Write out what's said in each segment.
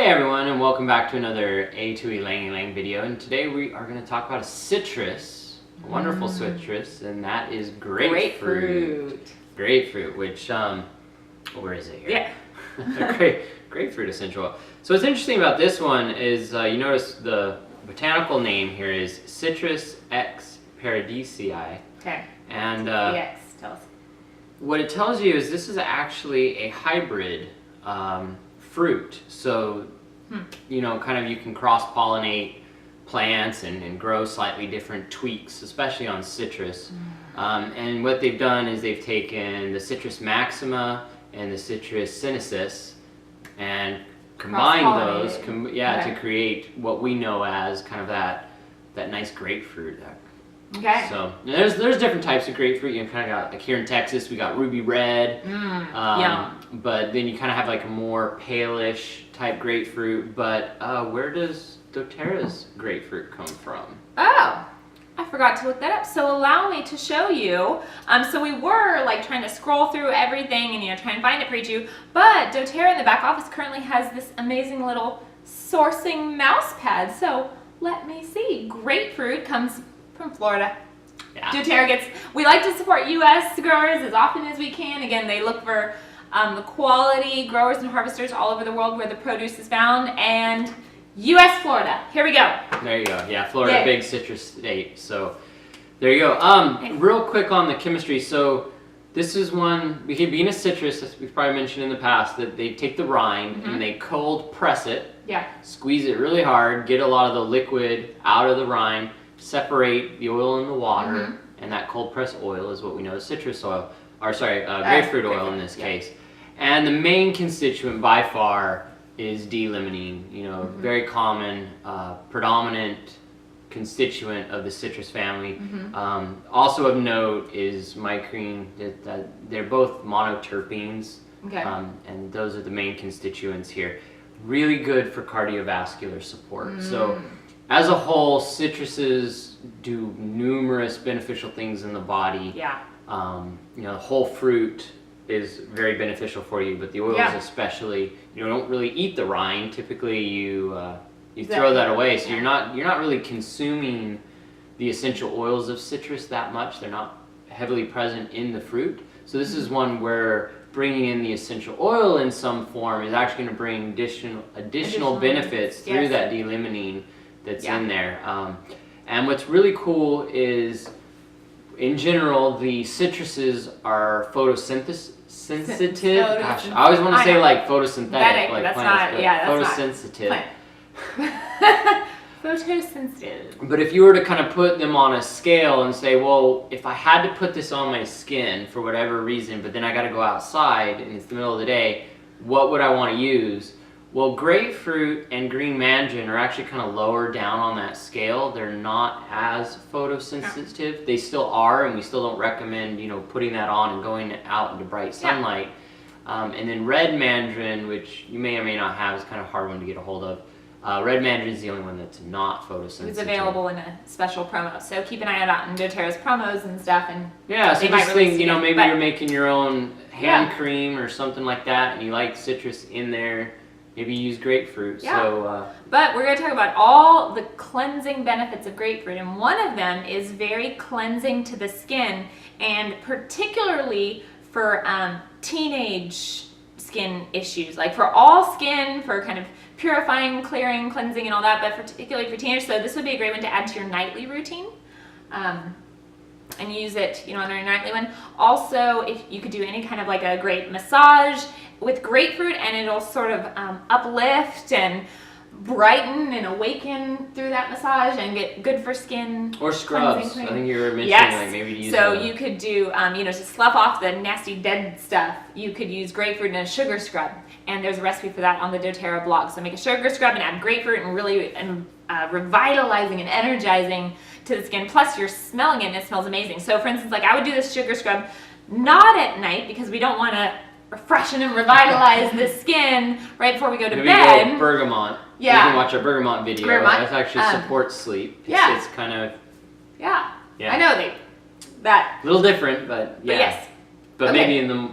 everyone, and welcome back to another A2 Ylang video. And today we are going to talk about a citrus, a wonderful citrus, and that is grapefruit. Grapefruit, which where is it here? Yeah. Grapefruit essential oil. So what's interesting about this one is you notice the botanical name here is Citrus X paradisii. Okay. And X, tell us. What it tells you is this is actually a hybrid fruit. So, you know, kind of you can cross-pollinate plants and grow slightly different tweaks, especially on citrus. And what they've done is they've taken the Citrus maxima and the Citrus sinensis and combined those, to create what we know as kind of that nice grapefruit. Okay. So there's different types of grapefruit. You kind of got, like here in Texas, we got ruby red. But then you kind of have like a more palish type grapefruit. But where does doTERRA's grapefruit come from? Oh, I forgot to look that up. So allow me to show you. So we were like trying to scroll through everything and try and find it for you. But doTERRA in the back office currently has this amazing little sourcing mouse pad. So let me see. Grapefruit comes from Florida. Yeah. doTERRA we like to support U.S. growers as often as we can. Again, they look for the quality growers and harvesters all over the world where the produce is found, and U.S. Florida. Here we go. There you go. Yeah, Florida, big citrus state. So there you go. Real quick on the chemistry. So this is one, being a citrus, as we've probably mentioned in the past, that they take the rind and they cold press it, squeeze it really hard, get a lot of the liquid out of the rind, separate the oil and the water, and that cold press oil is what we know as citrus oil, or sorry, grapefruit oil in this case. And the main constituent by far is D-limonene, very common, predominant constituent of the citrus family. Also of note is mycrene, that they're both monoterpenes, and those are the main constituents here. Really good for cardiovascular support. So as a whole, citruses do numerous beneficial things in the body. The whole fruit is very beneficial for you, but the oils especially. You don't really eat the rind. Typically, you throw that away. So you're not really consuming the essential oils of citrus that much. They're not heavily present in the fruit. So this is one where bringing in the essential oil in some form is actually going to bring additional benefits through that D-limonene that's in there. And what's really cool is, in general, the citruses are photosynthetic. Gosh, I always want to say like photosynthetic, like that's plants, not, that's photosensitive. Photosensitive. But if you were to kind of put them on a scale and say, well, if I had to put this on my skin for whatever reason, but then I got to go outside and it's the middle of the day, what would I want to use? Well, grapefruit and green mandarin are actually kind of lower down on that scale. They're not as photosensitive. They still are, and we still don't recommend, putting that on and going out into bright sunlight. And then red mandarin, which you may or may not have, is kind of a hard one to get a hold of. Red mandarin is the only one that's not photosensitive. It's available in a special promo, so keep an eye out on doTERRA's promos and stuff. And so just think, maybe you're making your own hand cream or something like that, and you like citrus in there. Maybe use grapefruit. But we're going to talk about all the cleansing benefits of grapefruit, and one of them is very cleansing to the skin, and particularly for teenage skin issues, like for all skin, for kind of purifying, clearing, cleansing, and all that, but particularly for teenagers. So this would be a great one to add to your nightly routine. And use it, on your nightly one. Also, if you could do any kind of like a great massage with grapefruit, and it'll sort of uplift and brighten and awaken through that massage and get good for skin. Or scrubs. I think you were mentioning like maybe to use you could do, to slough off the nasty dead stuff, you could use grapefruit in a sugar scrub. And there's a recipe for that on the doTERRA blog. So make a sugar scrub and add grapefruit and really revitalizing and energizing to the skin. Plus you're smelling it and it smells amazing. So for instance, like I would do this sugar scrub not at night because we don't want to refreshen and revitalize the skin right before we go to bed. Go bergamot. You can watch our bergamot video. That actually supports sleep. It's kind of... I know that... A little different, but yes. But maybe in the...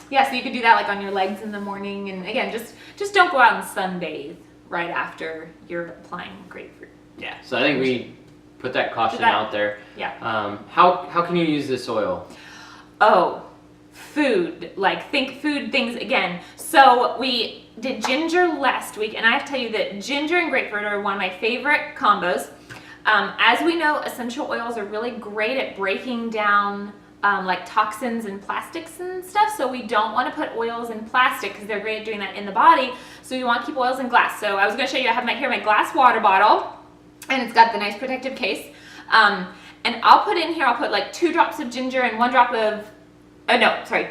Yeah, so you could do that like on your legs in the morning, and again, just don't go out and sunbathe right after you're applying grapefruit. Yeah, so I think we put that caution out there. Yeah. How can you use this oil? Oh, food, like think food things again. So we did ginger last week, and I have to tell you that ginger and grapefruit are one of my favorite combos. As we know, essential oils are really great at breaking down like toxins and plastics and stuff, so we don't want to put oils in plastic because they're great at doing that in the body, so we want to keep oils in glass. So I was going to show you, I have my glass water bottle, and it's got the nice protective case, and I'll put in here, I'll put like 2 drops of ginger and 1 drop of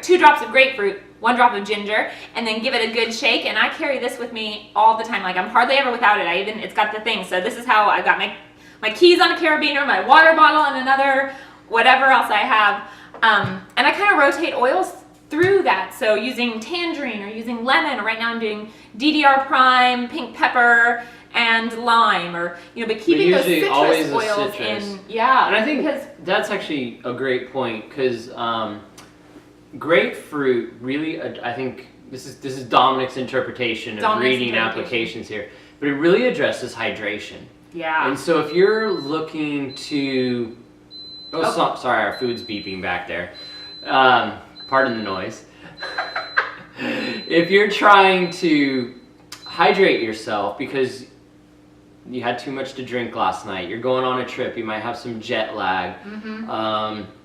2 drops of grapefruit, 1 drop of ginger, and then give it a good shake. And I carry this with me all the time, like I'm hardly ever without it. It's got the thing, so this is how I've got my keys on a carabiner, my water bottle on another, whatever else I have. And I kind of rotate oils through that. So using tangerine or using lemon, or right now I'm doing DDR prime, pink pepper, and lime, or but keeping those citrus oils in. Yeah, and I think that's actually a great point, because grapefruit really, I think this is Dominic's interpretation of reading applications here, but it really addresses hydration. Yeah. And so if you're looking to, sorry, our food's beeping back there. Pardon the noise. If you're trying to hydrate yourself because you had too much to drink last night, you're going on a trip, you might have some jet lag,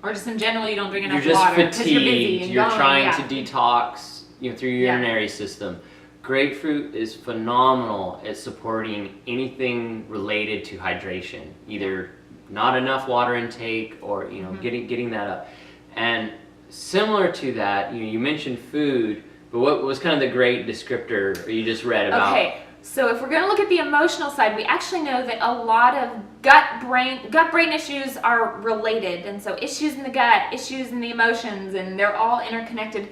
or just in general you don't drink enough you're just water, fatigued, you're busy and you're going, trying to detox through your urinary system. Grapefruit is phenomenal at supporting anything related to hydration, either not enough water intake or getting that up. And similar to that, you mentioned food, but what was kind of the great descriptor you just read about? Okay, so if we're going to look at the emotional side, we actually know that a lot of gut-brain issues are related, and so issues in the gut, issues in the emotions, and they're all interconnected.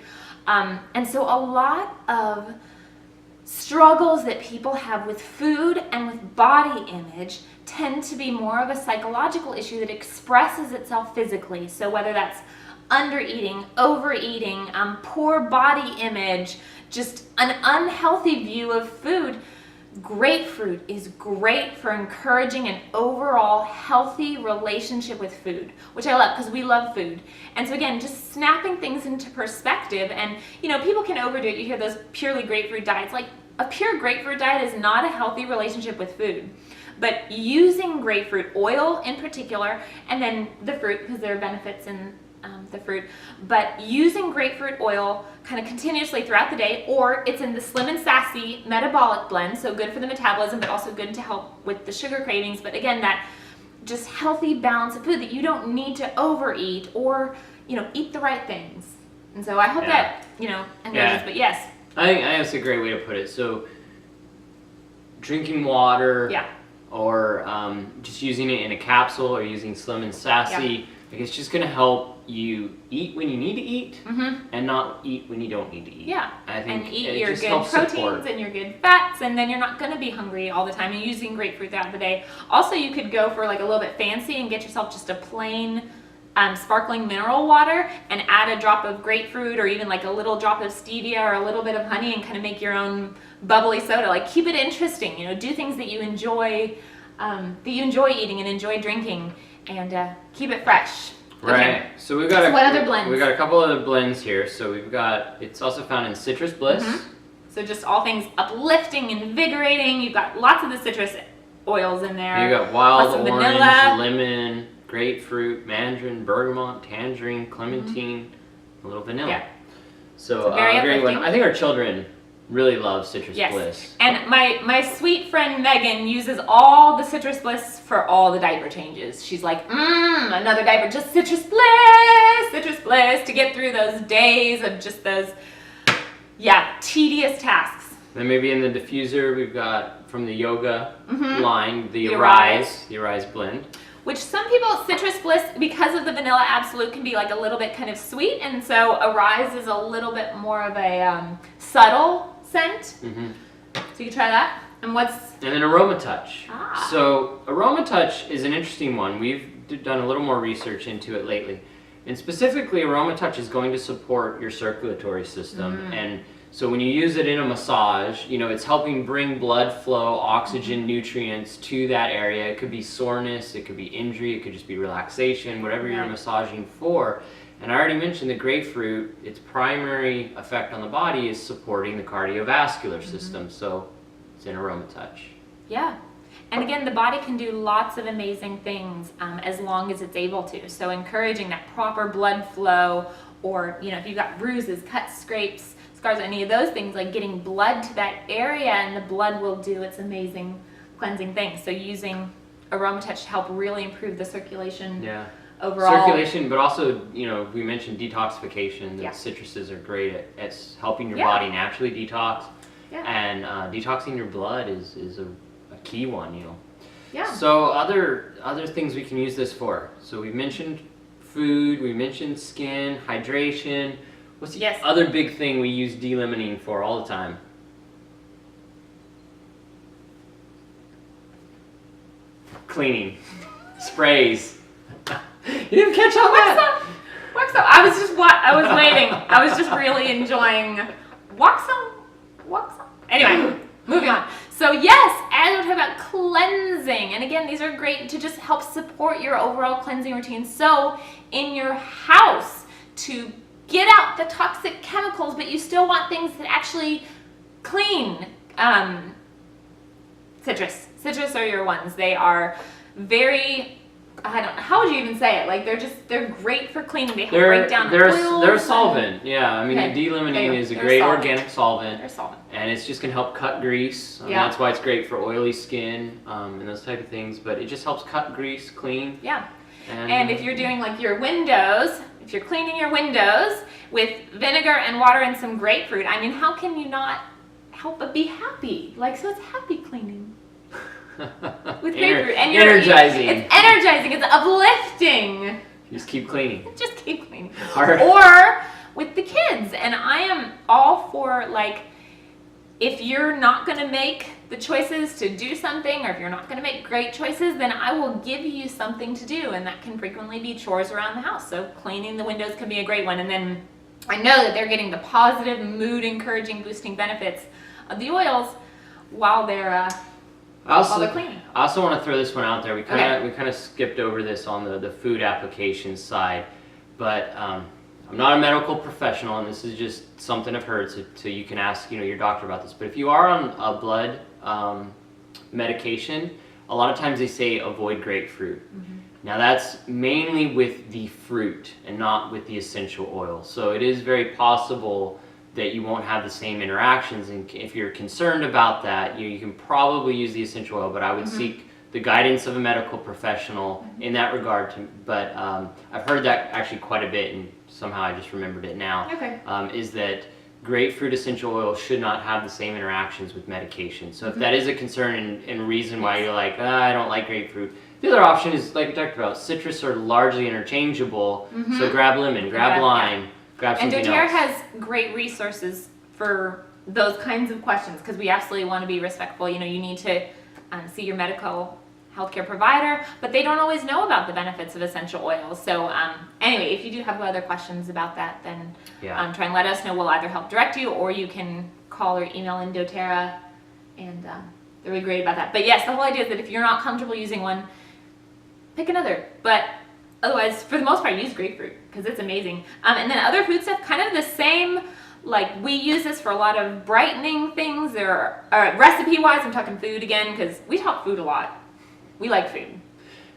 And so a lot of struggles that people have with food and with body image tend to be more of a psychological issue that expresses itself physically. So whether that's undereating, overeating, poor body image, just an unhealthy view of food, grapefruit is great for encouraging an overall healthy relationship with food, which I love because we love food. And so again, just snapping things into perspective, and people can overdo it. You hear those purely grapefruit diets. Like, a pure grapefruit diet is not a healthy relationship with food. But using grapefruit oil in particular, and then the fruit, because there are benefits in the fruit, but using grapefruit oil kind of continuously throughout the day, or it's in the Slim and Sassy metabolic blend, so good for the metabolism, but also good to help with the sugar cravings. But again, that just healthy balance of food that you don't need to overeat, or eat the right things. And so I hope that engages. But yes, I think that's a great way to put it. So drinking water, or just using it in a capsule, or using Slim and Sassy, like, it's just going to help you eat when you need to eat, and not eat when you don't need to eat. Yeah, I think and eat your good proteins and your good fats, and then you're not going to be hungry all the time. And using grapefruit throughout the day. Also, you could go for like a little bit fancy and get yourself just a plain sparkling mineral water and add a drop of grapefruit, or even like a little drop of stevia or a little bit of honey, and kind of make your own bubbly soda. Like, keep it interesting. Do things that you enjoy, eating and enjoy drinking, and keep it fresh. Right. Okay. So we've got what other blends? We've got a couple other blends here. So we've got, it's also found in Citrus Bliss. So just all things uplifting, invigorating. You've got lots of the citrus oils in there. You got wild orange, vanilla, lemon, grapefruit, mandarin, bergamot, tangerine, clementine, a little vanilla. Yeah. So great one. I think our children really love Citrus Bliss. And my sweet friend Megan uses all the Citrus Bliss for all the diaper changes. She's like, another diaper, just Citrus Bliss, to get through those days of just those, tedious tasks. Then maybe in the diffuser, we've got from the yoga line, the Arise blend. Which some people, Citrus Bliss, because of the Vanilla Absolute, can be like a little bit kind of sweet, and so Arise is a little bit more of a subtle scent. So you can try that. And then Aroma Touch. So Aroma Touch is an interesting one. We've done a little more research into it lately. And specifically, Aroma Touch is going to support your circulatory system. And so when you use it in a massage, you know, it's helping bring blood flow, oxygen, nutrients to that area. It could be soreness, it could be injury, it could just be relaxation, whatever you're massaging for. And I already mentioned the grapefruit, its primary effect on the body is supporting the cardiovascular system. So it's in Aroma Touch. Yeah. And again, the body can do lots of amazing things as long as it's able to. So encouraging that proper blood flow, or, you know, if you've got bruises, cuts, scrapes, scars, any of those things, like getting blood to that area, and the blood will do its amazing cleansing things. So using Aroma Touch to help really improve the circulation overall. Circulation, but also, you know, we mentioned detoxification. The citruses are great at helping your body naturally detox. And detoxing your blood is a key one, you know. So other things we can use this for. So we mentioned food, we mentioned skin, hydration. What's the other big thing we use D-limonene for all the time? Cleaning. Sprays. You didn't catch on that? Wax up. I was waiting. I was just really enjoying wax up. Anyway, moving on. So yes, as we're talking about cleansing, and again, these are great to just help support your overall cleansing routine. So in your house, to get out the toxic chemicals, but you still want things that actually clean. Citrus are your ones. They are very, how would you even say it? Like they're great for cleaning. They help break down oils. They're a solvent. Yeah, I mean, the D-limonene is a great organic solvent. They're solvent. And it's just gonna help cut grease. That's why it's great for oily skin and those type of things. But it just helps cut grease clean. Yeah. And if you're doing like your windows, if you're cleaning your windows with vinegar and water and some grapefruit, I mean, how can you not help but be happy? Like, so it's happy cleaning. With grapefruit. And energizing. It's energizing. It's uplifting. Just keep cleaning. Just keep cleaning. Right. Or with the kids. And I am all for, like, if you're not going to make the choices to do something, or if you're not going to make great choices, then I will give you something to do. And that can frequently be chores around the house. So cleaning the windows can be a great one. And then I know that they're getting the positive, mood encouraging, boosting benefits of the oils while they're cleaning. I also want to throw this one out there. We kind of skipped over this on the food application side, but I'm not a medical professional, and this is just something I've heard. So you can ask, you know, your doctor about this. But if you are on a blood medication, a lot of times they say avoid grapefruit. Now that's mainly with the fruit and not with the essential oil. So it is very possible that you won't have the same interactions, and if you're concerned about that, you can probably use the essential oil, but I would seek the guidance of a medical professional in that regard. But I've heard that actually quite a bit, and somehow I just remembered it now. Is that grapefruit essential oil should not have the same interactions with medication. So if that is a concern and reason why you're like, I don't like grapefruit, the other option is, like we talked about, citrus are largely interchangeable. So grab lemon, grab lime. And doTERRA has great resources for those kinds of questions, because we absolutely want to be respectful. You know, you need to see your medical healthcare provider, but they don't always know about the benefits of essential oils. So anyway, if you do have other questions about that, then try and let us know. We'll either help direct you, or you can call or email in doTERRA, and they're really great about that. But yes, the whole idea is that if you're not comfortable using one, pick another. But otherwise, for the most part, use grapefruit because it's amazing. And then other food stuff, kind of the same. Like, we use this for a lot of brightening things. There are recipe-wise, I'm talking food again, because we talk food a lot. We like food.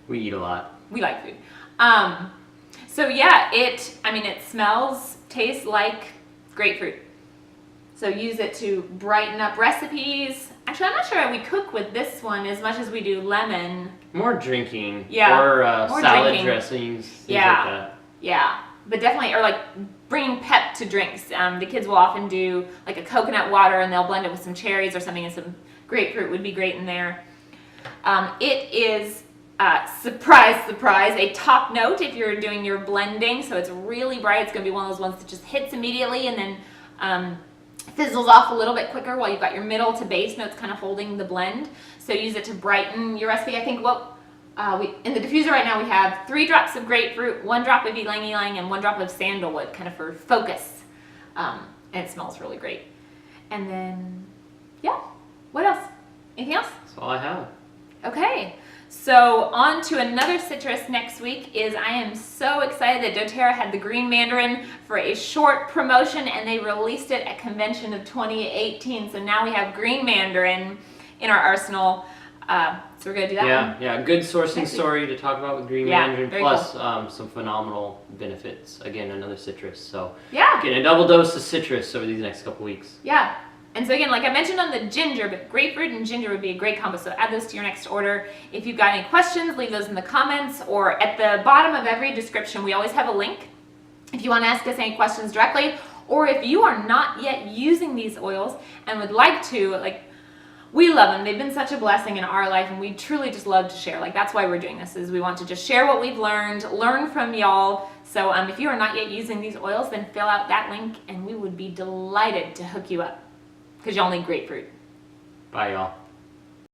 We eat a lot. We like food. So yeah, it smells, tastes like grapefruit. So use it to brighten up recipes. Actually, I'm not sure we cook with this one as much as we do lemon. More drinking. Yeah. Or more salad drinking. dressings. Things Yeah. like that. Yeah. But definitely, or like bringing pep to drinks. The kids will often do like a coconut water, and they'll blend it with some cherries or something, and some grapefruit would be great in there. It is, surprise, surprise, a top note if you're doing your blending. So it's really bright. It's going to be one of those ones that just hits immediately and then fizzles off a little bit quicker while you've got your middle to base notes kind of holding the blend. So use it to brighten your recipe. I think what in the diffuser right now we have 3 drops of grapefruit, 1 drop of ylang ylang, and 1 drop of sandalwood, kind of for focus. And it smells really great. And then, yeah, what else? Anything else? That's all I have. Okay, so on to another citrus next week. I am so excited that doTERRA had the green mandarin for a short promotion, and they released it at convention of 2018. So now we have green mandarin in our arsenal. So we're gonna do that one. Yeah, good sourcing story to talk about with green mandarin, plus cool. Some phenomenal benefits. Again, another citrus. So yeah, getting a double dose of citrus over these next couple weeks. Yeah. And so again, like I mentioned on the ginger, but grapefruit and ginger would be a great combo. So add those to your next order. If you've got any questions, leave those in the comments, or at the bottom of every description, we always have a link if you want to ask us any questions directly, or if you are not yet using these oils and would like to, like, we love them. They've been such a blessing in our life, and we truly just love to share. Like, that's why we're doing this, is we want to just share what we've learned, learn from y'all. So if you are not yet using these oils, then fill out that link, and we would be delighted to hook you up, because y'all need grapefruit. Bye, y'all.